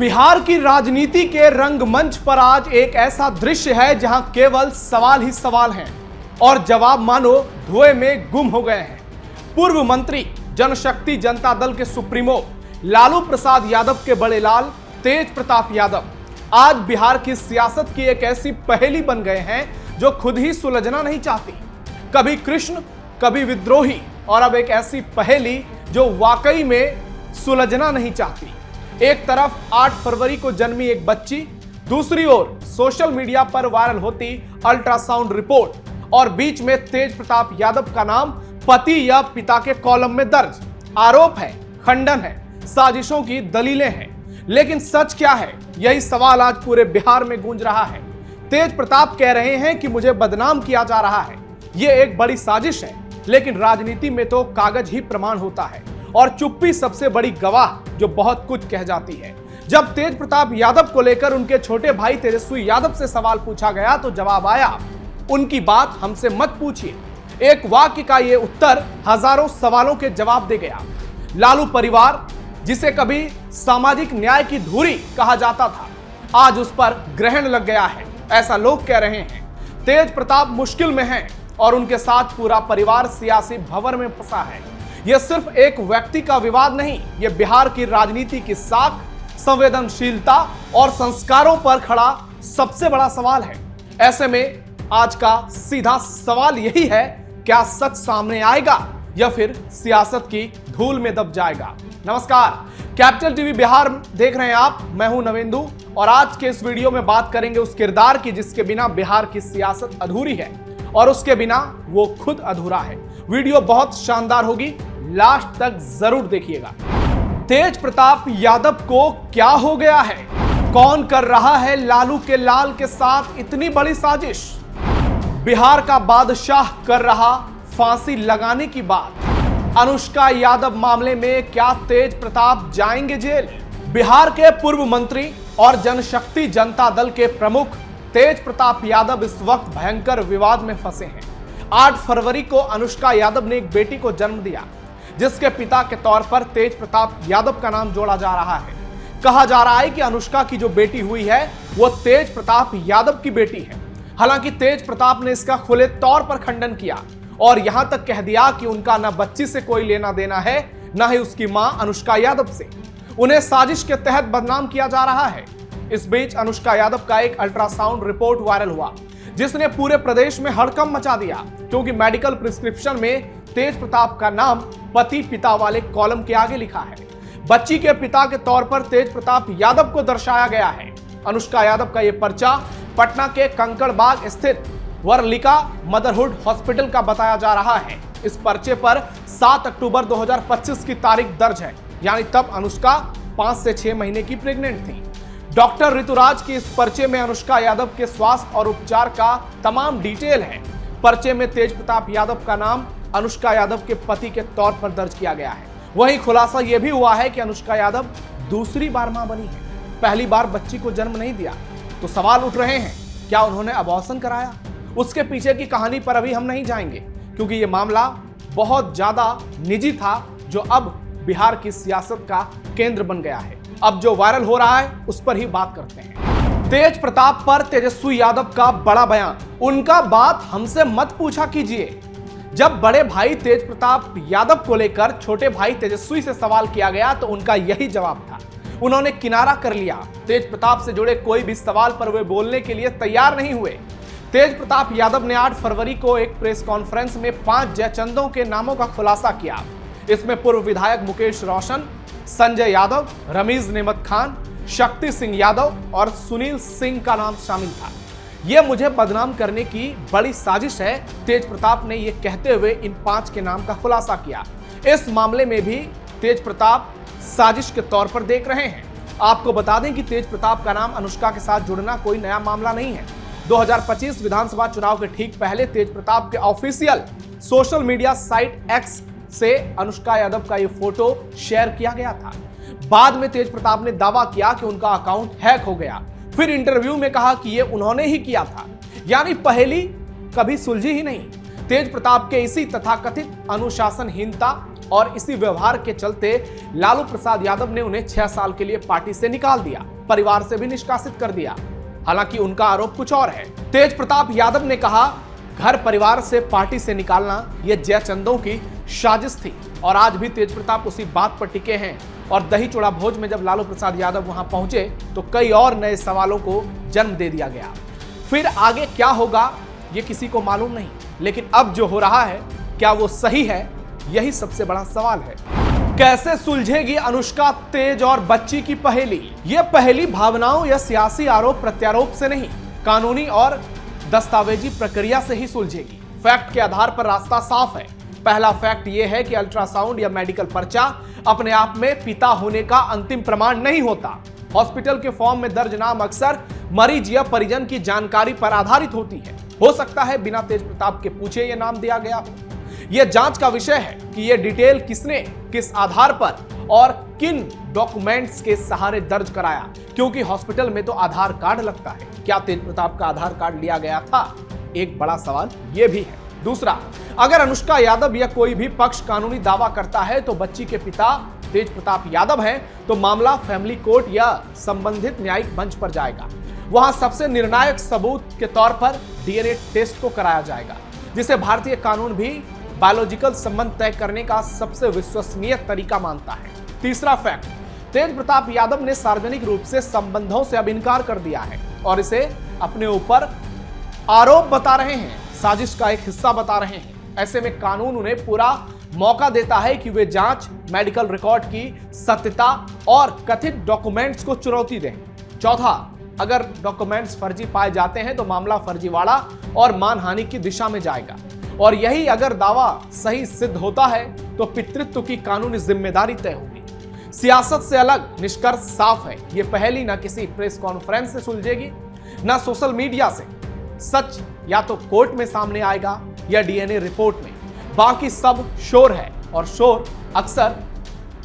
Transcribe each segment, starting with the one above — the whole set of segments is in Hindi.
बिहार की राजनीति के रंगमंच पर आज एक ऐसा दृश्य है जहां केवल सवाल ही सवाल हैं और जवाब मानो धुएं में गुम हो गए हैं। पूर्व मंत्री जनशक्ति जनता दल के सुप्रीमो लालू प्रसाद यादव के बड़े लाल तेज प्रताप यादव आज बिहार की सियासत की एक ऐसी पहेली बन गए हैं जो खुद ही सुलझना नहीं चाहती। कभी कृष्ण, कभी विद्रोही और अब एक ऐसी पहेली जो वाकई में सुलझना नहीं चाहती। एक तरफ 8 फरवरी को जन्मी एक बच्ची, दूसरी ओर सोशल मीडिया पर वायरल होती अल्ट्रासाउंड रिपोर्ट और बीच में तेज प्रताप यादव का नाम पति या पिता के कॉलम में दर्ज। आरोप है, खंडन है, साजिशों की दलीलें हैं, लेकिन सच क्या है? यही सवाल आज पूरे बिहार में गूंज रहा है। तेज प्रताप कह रहे हैं कि मुझे बदनाम किया जा रहा है, यह एक बड़ी साजिश है, लेकिन राजनीति में तो कागज ही प्रमाण होता है और चुप्पी सबसे बड़ी गवाह जो बहुत कुछ कह जाती है। जब तेज प्रताप यादव को लेकर उनके छोटे भाई तेजस्वी यादव से सवाल पूछा गया तो जवाब आया, उनकी बात हमसे मत पूछिए। एक वाक्य का यह उत्तर हजारों सवालों के जवाब दे गया। लालू परिवार, जिसे कभी सामाजिक न्याय की धुरी कहा जाता था, आज उस पर ग्रहण लग गया है, ऐसा लोग कह रहे हैं। तेज प्रताप मुश्किल में हैं और उनके साथ पूरा परिवार सियासी भंवर में फंसा है। यह सिर्फ एक व्यक्ति का विवाद नहीं, यह बिहार की राजनीति की साख, संवेदनशीलता और संस्कारों पर खड़ा सबसे बड़ा सवाल है। ऐसे में आज का सीधा सवाल यही है, क्या सच सामने आएगा या फिर सियासत की धूल में दब जाएगा? नमस्कार, कैपिटल टीवी बिहार देख रहे हैं आप। मैं हूं नवेंदु और आज के इस वीडियो में बात करेंगे उस किरदार की जिसके बिना बिहार की सियासत अधूरी है और उसके बिना वो खुद अधूरा है। वीडियो बहुत शानदार होगी, लास्ट तक जरूर देखिएगा। तेज प्रताप यादव को क्या हो गया है? कौन कर रहा है लालू के लाल के साथ इतनी बड़ी साजिश? बिहार का बादशाह कर रहा फांसी लगाने की बात। अनुष्का यादव मामले में क्या तेज प्रताप जाएंगे जेल? बिहार के पूर्व मंत्री और जनशक्ति जनता दल के प्रमुख तेज प्रताप यादव इस वक्त भयंकर विवाद में फंसे हैं। 8 फरवरी को अनुष्का यादव ने एक बेटी को जन्म दिया, जिसके पिता के तौर पर तेज प्रताप यादव का नाम जोड़ा जा रहा है। कहा जा रहा है कि अनुष्का की जो बेटी हुई है वो तेज प्रताप यादव की बेटी है। हालांकि तेज प्रताप ने इसका खुले तौर पर खंडन किया और यहां तक कह दिया कि उनका न बच्ची से कोई लेना देना है, न ही उसकी मां अनुष्का यादव से। उन्हें साजिश के तहत बदनाम किया जा रहा है। इस बीच अनुष्का यादव का एक अल्ट्रासाउंड रिपोर्ट वायरल हुआ, जिसने पूरे प्रदेश में हड़कंप मचा दिया, क्योंकि मेडिकल प्रिस्क्रिप्शन में तेज प्रताप का नाम पति पिता वाले कॉलम के आगे लिखा है। बच्ची के पिता के तौर पर तेज प्रताप यादव को दर्शाया गया है। अनुष्का यादव का यह पर्चा पटना के कंकड़बाग स्थित वरलिका मदरहुड हॉस्पिटल का बताया जा रहा है। इस पर्चे पर 7 अक्टूबर 2025 की तारीख दर्ज है, यानी तब अनुष्का 5 से 6 महीने की प्रेग्नेंट थी। डॉक्टर ऋतुराज की इस पर्चे में अनुष्का यादव के स्वास्थ्य और उपचार का तमाम डिटेल है। पर्चे में तेज प्रताप यादव का नाम अनुष्का यादव के पति के तौर पर दर्ज किया गया है। वहीं खुलासा यह भी हुआ है कि अनुष्का यादव दूसरी बार मां बनी है, पहली बार बच्ची को जन्म नहीं दिया। तो सवाल उठ रहे हैं, क्या उन्होंने अबॉर्शन कराया? उसके पीछे की कहानी पर अभी हम नहीं जाएंगे, क्योंकि यह मामला बहुत ज्यादा निजी था, जो अब बिहार की सियासत का केंद्र बन गया है। अब जो वायरल हो रहा है उस पर ही बात करते हैं। तेज प्रताप पर तेजस्वी यादव का बड़ा बयान। उनका बात हमसे मत पूछा कीजिए। जब बड़े भाई तेज प्रताप यादव को लेकर छोटे भाई तेजस्वी से सवाल किया गया तो उनका यही जवाब था। उन्होंने किनारा कर लिया। तेज प्रताप से जुड़े कोई भी सवाल पर वे बोलने के लिए तैयार नहीं हुए। तेज प्रताप यादव ने 8 फरवरी को एक प्रेस कॉन्फ्रेंस में 5 जयचंदों के नामों का खुलासा किया। इसमें पूर्व विधायक मुकेश रोशन, संजय यादव, रमीज नेमत खान, शक्ति सिंह यादव और सुनील सिंह का नाम शामिल था। यह मुझे बदनाम करने की बड़ी साजिश है, तेज प्रताप ने यह कहते हुए इन 5 के नाम का खुलासा किया। इस मामले में भी तेज प्रताप साजिश के तौर पर देख रहे हैं। आपको बता दें कि तेज प्रताप का नाम अनुष्का के साथ जुड़ना कोई नया मामला नहीं है। 2025 विधानसभा चुनाव के ठीक पहले तेज प्रताप के official social media site x से अनुष्का यादव का ये फोटो शेयर किया गया था। बाद में तेज प्रताप ने दावा किया कि उनका अकाउंट हैक हो गया। फिर इंटरव्यू में कहा कि ये उन्होंने ही किया था, यानी पहेली कभी सुलझी ही नहीं। तेज प्रताप के इसी तथाकथित अनुशासनहीनता और इसी व्यवहार के चलते लालू प्रसाद यादव ने उन्हें 6 साल के लिए पार्टी से निकाल दिया। परिवार से भी निष्कासित कर दिया। हालांकि उनका आरोप कुछ और है। तेज प्रताप यादव ने कहा, घर परिवार से पार्टी से निकालना यह जयचंदों की साजिश थी और आज भी तेज प्रताप उसी बात पर टिके हैं। और दही चूड़ा भोज में जब लालू प्रसाद यादव वहां पहुंचे तो कई और नए सवालों को जन्म दे दिया गया। फिर आगे क्या होगा ये किसी को मालूम नहीं, लेकिन अब जो हो रहा है क्या वो सही है, यही सबसे बड़ा सवाल है। कैसे सुलझेगी अनुष्का, तेज और बच्ची की पहेली? ये पहेली भावनाओं या सियासी आरोप प्रत्यारोप से नहीं, कानूनी और दस्तावेजी प्रक्रिया से ही सुलझेगी। फैक्ट के आधार पर रास्ता साफ है। पहला फैक्ट यह है कि अल्ट्रासाउंड या मेडिकल पर्चा अपने आप में पिता होने का अंतिम प्रमाण नहीं होता। हॉस्पिटल के फॉर्म में दर्ज नाम अक्सर मरीज या परिजन की जानकारी पर आधारित होती है। हो सकता है बिना तेज प्रताप के पूछे यह नाम दिया गया हो। यह जांच का विषय है कि यह डिटेल किसने, किस आधार पर और किन डॉक्यूमेंट्स के सहारे दर्ज कराया, क्योंकि हॉस्पिटल में तो आधार कार्ड लगता है। क्या तेज प्रताप का आधार कार्ड लिया गया था? एक बड़ा सवाल यह भी है। दूसरा, अगर अनुष्का यादव या कोई भी पक्ष कानूनी दावा करता है तो बच्ची के पिता तेज प्रताप यादव हैं, तो मामला फैमिली कोर्ट या संबंधित न्यायिक मंच पर जाएगा। वहां सबसे निर्णायक सबूत के तौर पर डीएनए टेस्ट को कराया जाएगा, जिसे भारतीय कानून भी बायोलॉजिकल संबंध तय करने का सबसे विश्वसनीय तरीका मानता है। तीसरा फैक्ट, तेज प्रताप यादव ने सार्वजनिक रूप से संबंधों से अब इनकार कर दिया है और इसे अपने ऊपर आरोप बता रहे हैं, साजिश का एक हिस्सा बता रहे हैं। ऐसे में कानून उन्हें पूरा मौका देता है कि वे जांच, मेडिकल रिकॉर्ड की सत्यता और कथित डॉक्यूमेंट्स को चुनौती दें। चौथा, अगर डॉक्यूमेंट्स फर्जी पाए जाते हैं तो मामला फर्जीवाड़ा और मानहानि की दिशा में जाएगा, और यही अगर दावा सही सिद्ध होता है तो पितृत्व की कानूनी जिम्मेदारी तय होगी। सियासत से अलग निष्कर्ष साफ है, ये पहली ना किसी प्रेस कॉन्फ्रेंस से सुलझेगी, ना सोशल मीडिया से। सच या तो कोर्ट में सामने आएगा या डीएनए रिपोर्ट में। बाकी सब शोर है और शोर अक्सर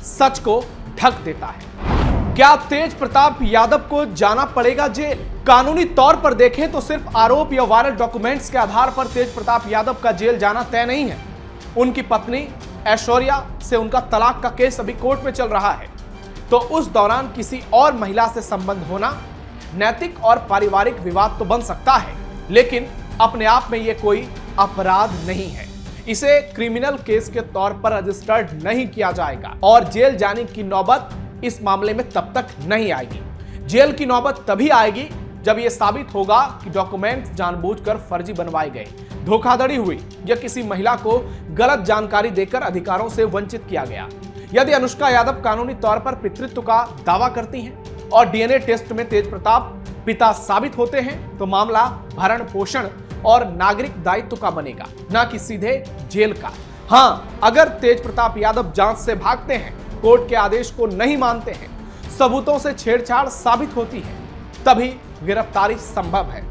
सच को ढक देता है। क्या तेज प्रताप यादव को जाना पड़ेगा जेल? कानूनी तौर पर देखें तो सिर्फ आरोप या वायरल डॉक्यूमेंट्स के आधार पर तेज प्रताप यादव का जेल जाना तय नहीं है। उनकी पत्नी ऐश्वर्या से उनका तलाक का केस अभी कोर्ट में चल रहा है, तो उस दौरान किसी और महिला से संबंध होना नैतिक और पारिवारिक विवाद तो बन सकता है, लेकिन अपने आप में यह कोई अपराध नहीं है। इसे क्रिमिनल केस के तौर पर रजिस्टर्ड नहीं किया जाएगा और जेल जाने की नौबत इस मामले में तब तक नहीं आएगी। जेल की नौबत तभी आएगी जब यह साबित होगा कि डॉक्यूमेंट्स जानबूझकर फर्जी बनवाए गए, धोखाधड़ी हुई या किसी महिला को गलत जानकारी देकर अधिकारों से वंचित किया गया। यदि अनुष्का यादव कानूनी तौर पर पितृत्व का दावा करती हैं और डीएनए टेस्ट में तेज प्रताप पिता साबित होते हैं, तो मामला भरण पोषण और नागरिक दायित्व का बनेगा, ना कि सीधे जेल का। हां, अगर तेज प्रताप यादव जांच से भागते हैं, कोर्ट के आदेश को नहीं मानते हैं, सबूतों से छेड़छाड़ साबित होती है, तभी गिरफ्तारी संभव है।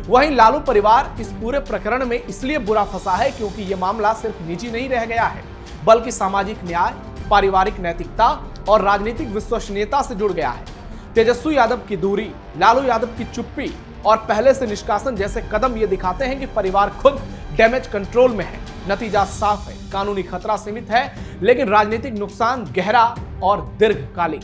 वहीं लालू परिवार इस पूरे प्रकरण में इसलिए बुरा फंसा है क्योंकि यह मामला सिर्फ निजी नहीं रह गया है, बल्कि सामाजिक न्याय, पारिवारिक नैतिकता और राजनीतिक विश्वसनीयता से जुड़ गया है। तेजस्वी यादव की दूरी, लालू यादव की चुप्पी और पहले से निष्कासन जैसे कदम ये दिखाते हैं कि परिवार खुद डैमेज कंट्रोल में है। नतीजा साफ है, कानूनी खतरा सीमित है, लेकिन राजनीतिक नुकसान गहरा और दीर्घकालिक।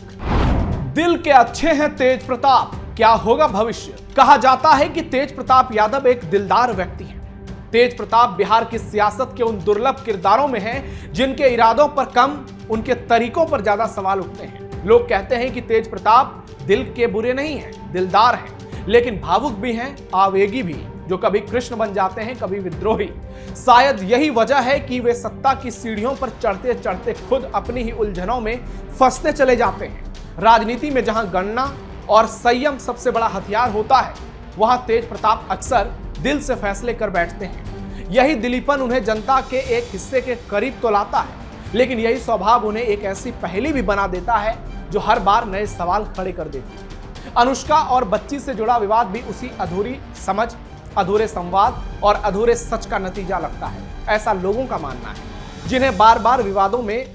दिल के अच्छे हैं तेज प्रताप, क्या होगा भविष्य? कहा जाता है कि तेज प्रताप यादव एक दिलदार व्यक्ति हैं। तेज प्रताप बिहार की सियासत के उन दुर्लभ किरदारों में हैं जिनके इरादों पर कम, उनके तरीकों पर ज्यादा सवाल उठते हैं। लोग कहते हैं कि तेज प्रताप दिल के बुरे नहीं हैं, दिलदार हैं, लेकिन भावुक भी हैं, आवेगी भी, जो कभी कृष्ण बन जाते हैं, कभी विद्रोही। शायद यही वजह है कि वे सत्ता की सीढ़ियों पर चढ़ते चढ़ते खुद अपनी ही उलझनों में फंसते चले जाते हैं। राजनीति में जहां गणना और संयम सबसे बड़ा हथियार होता है, वहां तेज प्रताप अक्सर दिल से फैसले कर बैठते हैं। यही दिलीपन उन्हें जनता के एक हिस्से के करीब तो लाता है, लेकिन यही स्वभाव उन्हें एक ऐसी पहेली भी बना देता है जो हर बार नए सवाल खड़े कर देती है। अनुष्का और बच्ची से जुड़ा विवाद भी उसी अधूरी समझ, अधूरे संवाद और अधूरे सच का नतीजा लगता है, ऐसा लोगों का मानना है, जिन्हें बार बार विवादों में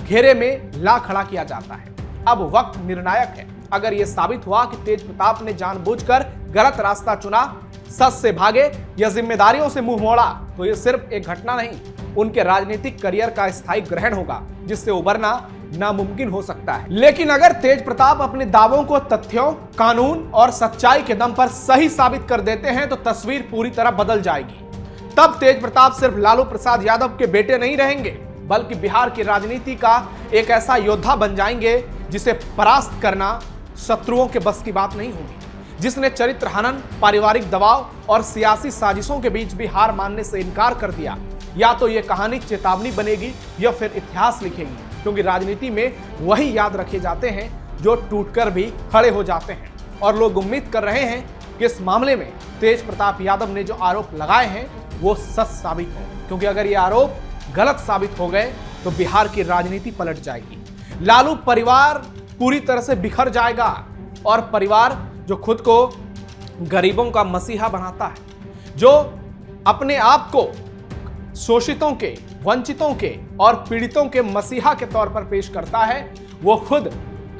घेरे में ला खड़ा किया जाता है। अब वक्त निर्णायक है। अगर यह साबित हुआ कि तेज प्रताप ने जानबूझकर गलत रास्ता चुना, सच से भागे या जिम्मेदारियों से मुंह मोड़ा, तो यह सिर्फ एक घटना नहीं, उनके राजनीतिक करियर का स्थायी ग्रहण होगा, जिससे उबरना नामुमकिन हो सकता है। लेकिन अगर तेज प्रताप अपने दावों को तथ्यों, कानून और सच्चाई के दम पर सही साबित कर देते हैं तो तस्वीर पूरी तरह बदल जाएगी। तब तेज प्रताप सिर्फ लालू प्रसाद यादव के बेटे नहीं रहेंगे, बल्कि बिहार की राजनीति का एक ऐसा योद्धा बन जाएंगे जिसे परास्त करना शत्रुओं के बस की बात नहीं होगी, जिसने चरित्र हनन, पारिवारिक दबाव और सियासी साजिशों के बीच भी हार मानने से इनकार कर दिया। या तो यह कहानी चेतावनी बनेगी या फिर इतिहास लिखेगी, क्योंकि राजनीति में वही याद रखे जाते हैं जो टूटकर भी खड़े हो जाते हैं। और लोग उम्मीद कर रहे हैं कि इस मामले में तेज प्रताप यादव ने जो आरोप लगाए हैं वो सच साबित हो, क्योंकि अगर ये आरोप गलत साबित हो गए तो बिहार की राजनीति पलट जाएगी। लालू परिवार पूरी तरह से बिखर जाएगा और परिवार जो खुद को गरीबों का मसीहा बनाता है, जो अपने आप को शोषितों के, वंचितों के और पीड़ितों के मसीहा के तौर पर पेश करता है, वो खुद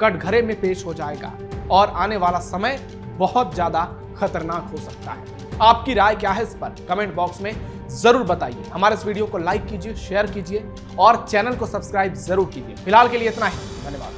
कटघरे में पेश हो जाएगा और आने वाला समय बहुत ज्यादा खतरनाक हो सकता है। आपकी राय क्या है इस पर कमेंट बॉक्स में जरूर बताइए। हमारे इस वीडियो को लाइक कीजिए, शेयर कीजिए और चैनल को सब्सक्राइब जरूर कीजिए। फिलहाल के लिए इतना ही, धन्यवाद।